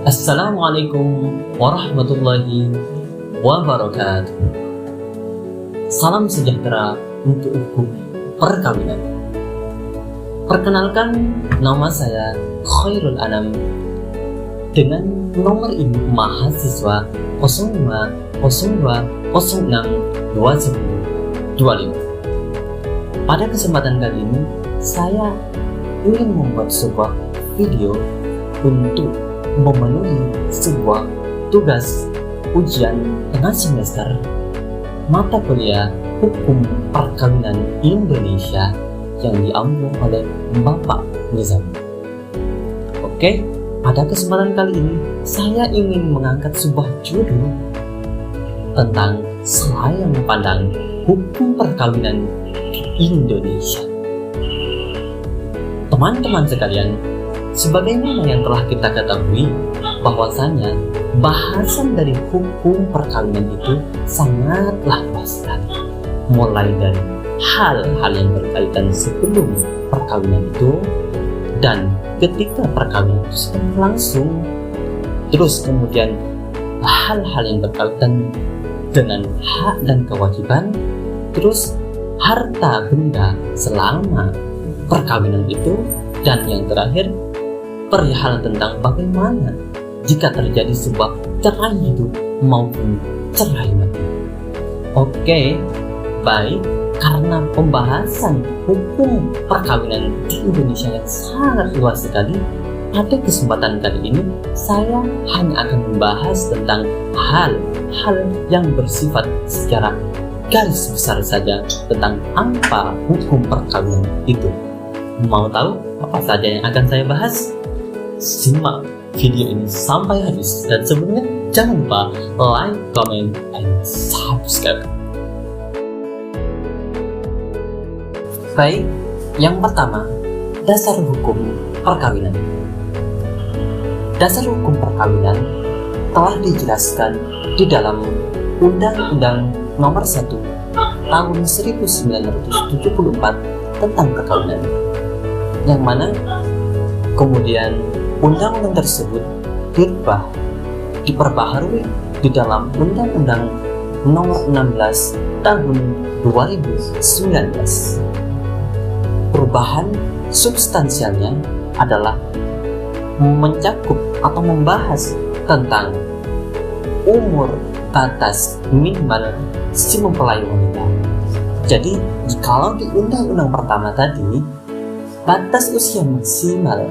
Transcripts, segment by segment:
Assalamualaikum warahmatullahi wabarakatuh. Salam sejahtera untuk hukum perkawinan. Perkenalkan, nama saya Khairul Anam dengan nomor induk mahasiswa 0502062025. Pada kesempatan kali ini, saya ingin membuat sebuah video untuk memenuhi sebuah tugas ujian tengah semester mata kuliah Hukum Perkawinan Indonesia yang diambil oleh Bapak Nizam. Oke, pada kesempatan kali ini saya ingin mengangkat sebuah judul tentang selayang pandang hukum perkawinan di Indonesia. Teman-teman sekalian, sebagaimana yang telah kita ketahui bahwasanya bahasan dari hukum perkawinan itu sangatlah luas sekali. Mulai dari hal-hal yang berkaitan sebelum perkawinan itu dan ketika perkawinan itu sedang berlangsung, terus kemudian hal-hal yang berkaitan dengan hak dan kewajiban, terus harta benda selama perkawinan itu, dan yang terakhir perihal tentang bagaimana jika terjadi sebuah cerai hidup maupun cerai mati. Oke, baik, karena pembahasan hukum perkawinan di Indonesia yang sangat luas sekali, pada kesempatan kali ini saya hanya akan membahas tentang hal-hal yang bersifat secara garis besar saja tentang apa hukum perkawinan itu. Mau tahu apa saja yang akan saya bahas? Simak video ini sampai habis, dan sebelumnya jangan lupa like, comment, and subscribe. Baik, yang pertama, dasar hukum perkawinan. Dasar hukum perkawinan telah dijelaskan di dalam Undang-Undang Nomor 1 Tahun 1974 tentang perkawinan, yang mana kemudian undang-undang tersebut diperbaharui di dalam Undang-Undang Nomor 16 Tahun 2019. Perubahan substansialnya adalah mencakup atau membahas tentang umur batas minimal si mempelai wanita. Jadi, jikalau di undang-undang pertama tadi batas usia maksimal,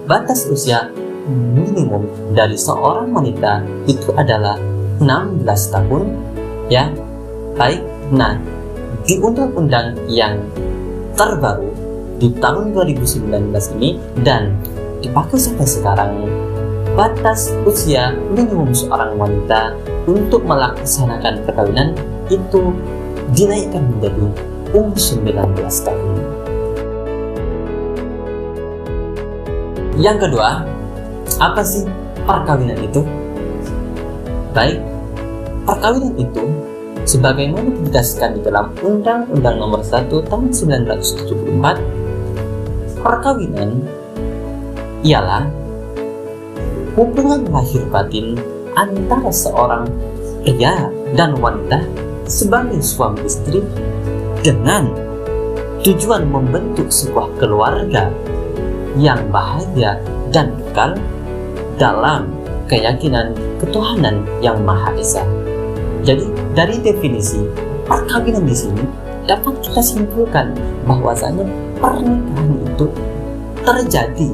batas usia minimum dari seorang wanita itu adalah 16 tahun, ya. Baik, nah, di undang-undang yang terbaru di tahun 2019 ini dan dipakai sampai sekarang, batas usia minimum seorang wanita untuk melaksanakan perkawinan itu dinaikkan menjadi umur 19 tahun. Yang kedua, apa sih perkawinan itu? Baik, perkawinan itu sebagaimana ditegaskan di dalam Undang-Undang Nomor 1 Tahun 1974, perkawinan ialah hubungan lahir batin antara seorang pria dan wanita sebagai suami istri dengan tujuan membentuk sebuah keluarga yang bahagia dan kekal dalam keyakinan ketuhanan yang Maha Esa. Jadi, dari definisi perkawinan di sini dapat kita simpulkan bahwasanya pernikahan itu terjadi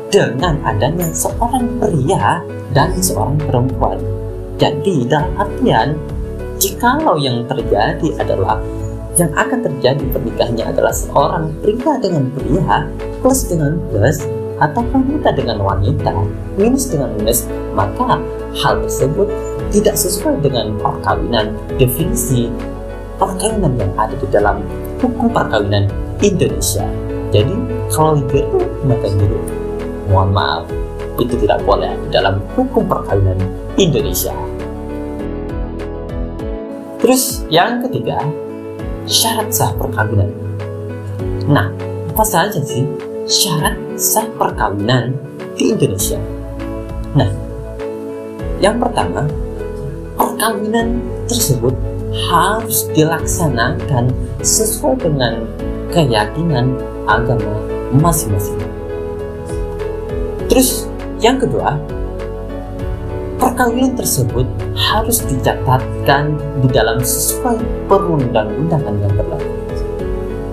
dengan adanya seorang pria dan seorang perempuan. Jadi, dalam artian jikalau yang terjadi adalah yang akan terjadi pernikahannya adalah seorang pria dengan pria plus dengan plus, atau wanita dengan wanita minus dengan minus, maka hal tersebut tidak sesuai dengan perkawinan, definisi perkawinan yang ada di dalam hukum perkawinan Indonesia. Jadi kalau itu maka itu, mohon maaf, itu tidak boleh di dalam hukum perkawinan Indonesia. Terus yang ketiga, syarat sah perkawinan. Nah, apa saja sih syarat sah perkawinan di Indonesia? Nah, yang pertama, perkawinan tersebut harus dilaksanakan sesuai dengan keyakinan agama masing-masing. Terus yang kedua, perkawinan tersebut harus dicatatkan di dalam sesuai perundang-undangan yang berlaku.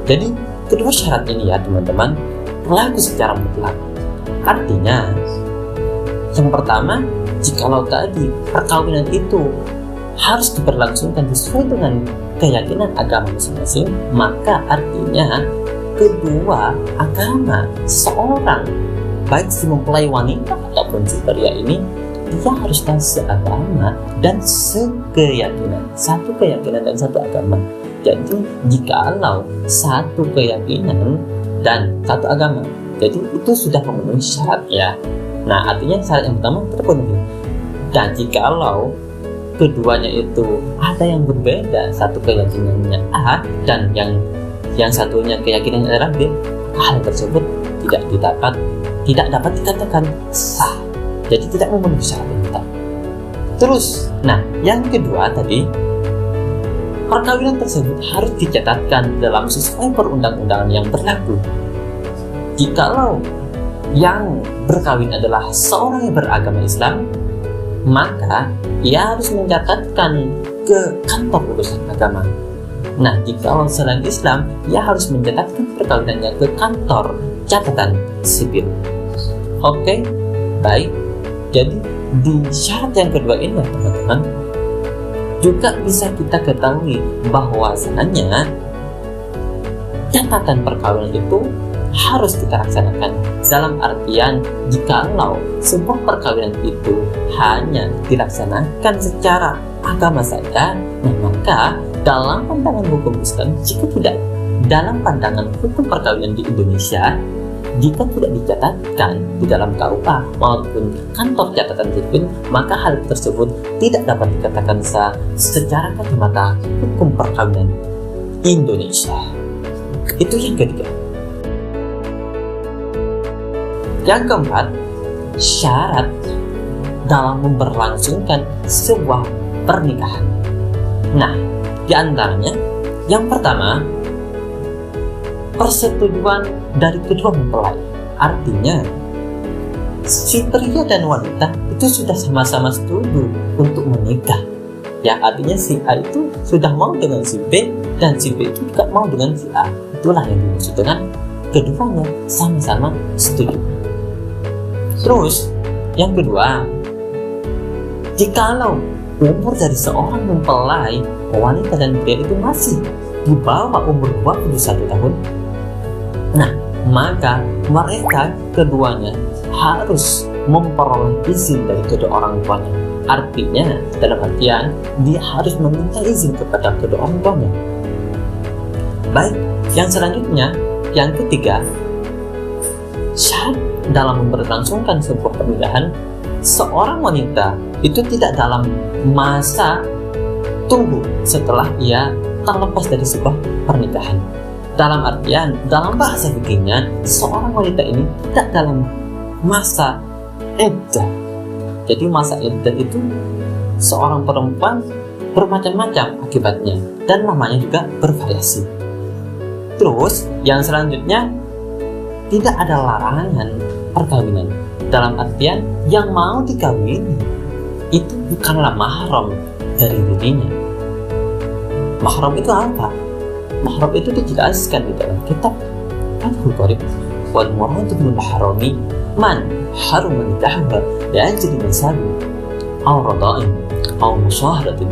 Jadi kedua syarat ini ya teman-teman berlaku secara mutlak. Artinya yang pertama, jikalau tadi perkawinan itu harus diberlangsungkan sesuai dengan keyakinan agama masing-masing, maka artinya kedua agama seorang, baik si mempelai wanita ataupun si pria ini, dia harus seagama dan sekeyakinan, satu keyakinan dan satu agama. Jadi jikalau satu keyakinan dan satu agama, jadi itu sudah memenuhi syarat ya. Nah, artinya syarat yang pertama terpenuhi. Dan jikalau keduanya itu ada yang berbeda, satu keyakinannya A dan yang satunya keyakinannya adalah B, hal tersebut tidak dapat dikatakan sah. Jadi tidak memenuhi syarat yang pertama. Terus, nah yang kedua tadi, perkawinan tersebut harus dicatatkan dalam sesuai perundang-undangan yang berlaku. Jikalau yang berkawin adalah seorang yang beragama Islam, maka ia harus mencatatkan ke kantor urusan agama. Nah, jika selain Islam, ia harus mencatatkan perkawinannya ke kantor catatan sipil. Oke, baik. Jadi di syarat yang kedua ini teman-teman, juga bisa kita ketahui bahwasannya catatan perkawinan itu harus kita laksanakan, dalam artian jikalau sebuah perkawinan itu hanya dilaksanakan secara agama saja, maka dalam pandangan hukum Islam, jika tidak dalam pandangan hukum perkawinan di Indonesia, jika tidak dicatatkan di dalam KUA maupun kantor catatan sipil, maka hal tersebut tidak dapat dikatakan sah secara kacamata hukum perkawinan Indonesia. Itu yang ketiga. Yang keempat, syarat dalam memberlangsungkan sebuah pernikahan. Nah, di antaranya yang pertama, persetujuan dari kedua mempelai. Artinya, si pria dan wanita itu sudah sama-sama setuju untuk menikah. Ya, artinya si A itu sudah mau dengan si B dan si B itu juga mau dengan si A. Itulah yang dimaksud dengan keduanya sama-sama setuju. Terus, yang kedua, jikalau umur dari seorang mempelai wanita dan pria itu masih di bawah umur 21 tahun, nah, maka mereka keduanya harus memperoleh izin dari kedua orang tuanya. Artinya, dalam artian, dia harus meminta izin kepada kedua orang tuanya. Baik, yang selanjutnya, yang ketiga, syarat dalam memberlangsungkan sebuah pernikahan, seorang wanita itu tidak dalam masa tunggu setelah ia terlepas dari sebuah pernikahan. Dalam artian, dalam bahasa fikihnya, seorang wanita ini tidak dalam masa iddah. Jadi masa iddah itu seorang perempuan bermacam-macam akibatnya dan namanya juga bervariasi. Terus yang selanjutnya, tidak ada larangan perkawinan. Dalam artian, yang mau dikawini itu bukanlah mahram dari dirinya. Mahram itu apa? Mahram itu dijelaskan di dalam kitab Fathul Qorib, wal muradu bil mahrami man haruma nikahha li'ajli nasabi aw rada'in aw musyaharatin.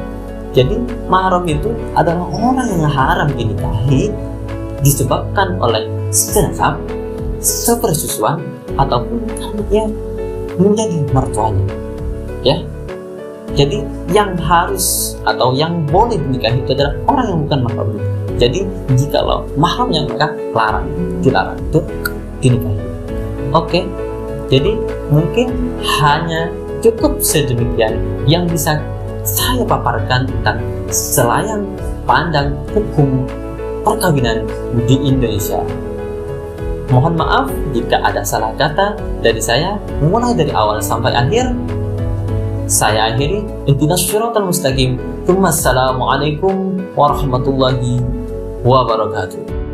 Jadi mahram itu adalah orang yang haram dinikahi disebabkan oleh senasab, sepersusuan, ataupun karena ia menjadi mertuanya. Ya, jadi yang harus atau yang boleh dinikahi itu adalah orang yang bukan mahramnya. Jadi jikalau mahramnya, maka dilarang itu dinikahi. Oke, jadi mungkin hanya cukup sedemikian yang bisa saya paparkan tentang selayang pandang hukum perkawinan di Indonesia. Mohon maaf jika ada salah kata dari saya, mulai dari awal sampai akhir. Saya akhiri, ihdinas shiratal mustaqim. Assalamualaikum warahmatullahi wabarakatuh.